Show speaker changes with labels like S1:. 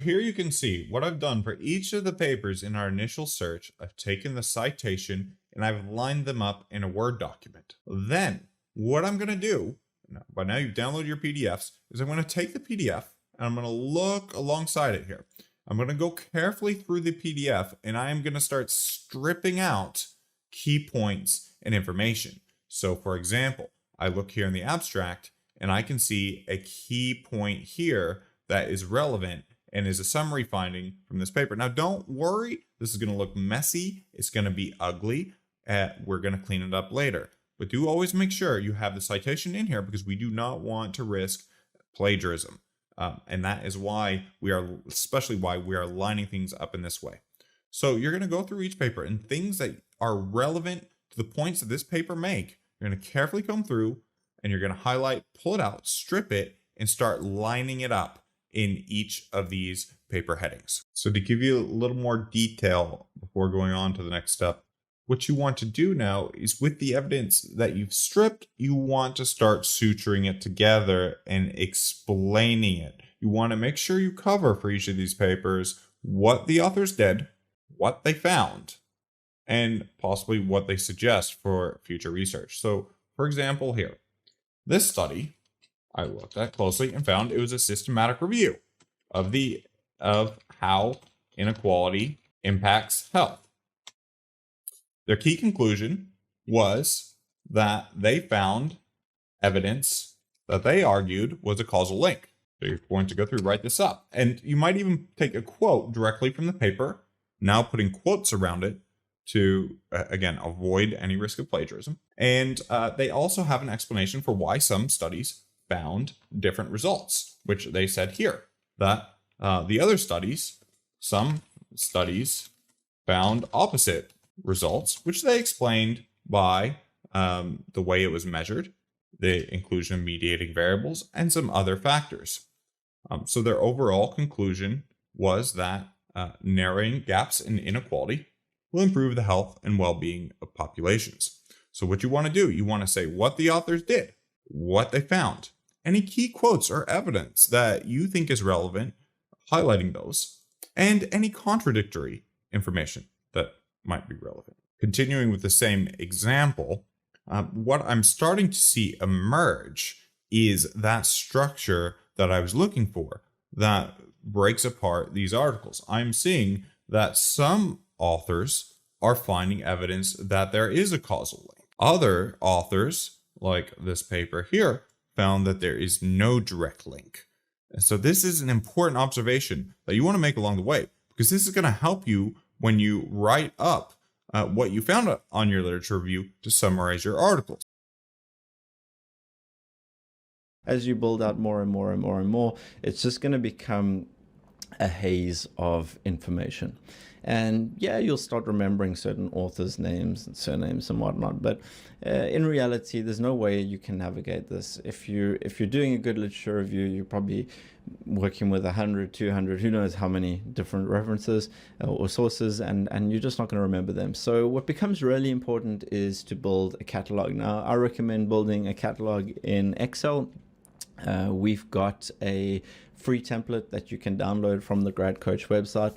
S1: Here you can see what I've done for each of the papers in our initial search. I've taken the citation and I've lined them up in a Word document. Then what I'm going to do, by now you've downloaded your PDFs, is I'm going to take the PDF and I'm going to look alongside it here. I'm going to go carefully through the PDF and I am going to start stripping out key points and information. So for example, I look here in the abstract and I can see a key point here that is relevant and is a summary finding from this paper. Now, don't worry, this is going to look messy. It's going to be ugly. We're going to clean it up later. But do always make sure you have the citation in here because we do not want to risk plagiarism. And that is why especially why we are lining things up in this way. So you're going to go through each paper and things that are relevant to the points that this paper make. You're going to carefully come through and you're going to highlight, pull it out, strip it, and start lining it up in each of these paper headings. So to give you a little more detail before going on to the next step, what you want to do now is with the evidence that you've stripped, you want to start suturing it together and explaining it. You want to make sure you cover for each of these papers what the authors did, what they found, and possibly what they suggest for future research. So for example here, this study I looked at closely and found it was a systematic review of how inequality impacts health. Their key conclusion was that they found evidence that they argued was a causal link. So you're going to go through, write this up. And you might even take a quote directly from the paper, now putting quotes around it to, again, avoid any risk of plagiarism. And they also have an explanation for why some studies found different results, which they said here, that the other studies, some studies found opposite results, which they explained by the way it was measured, the inclusion of mediating variables, and some other factors. So their overall conclusion was that narrowing gaps in inequality will improve the health and well-being of populations. So what you want to do, you want to say what the authors did, what they found, any key quotes or evidence that you think is relevant, highlighting those, and any contradictory information that might be relevant. Continuing with the same example, what I'm starting to see emerge is that structure that I was looking for that breaks apart these articles. I'm seeing that some authors are finding evidence that there is a causal link. Other authors, like this paper here, found that there is no direct link. And so this is an important observation that you want to make along the way, because this is going to help you when you write up what you found on your literature review to summarize your articles.
S2: As you build out more and more and more and more, it's just going to become a haze of information. And yeah, you'll start remembering certain authors' names and surnames and whatnot, but in reality, there's no way you can navigate this. If you're doing a good literature review, you're probably working with 100, 200, who knows how many different references or sources, and you're just not going to remember them. So what becomes really important is to build a catalog. Now, I recommend building a catalog in Excel. We've got a free template that you can download from the Grad Coach website.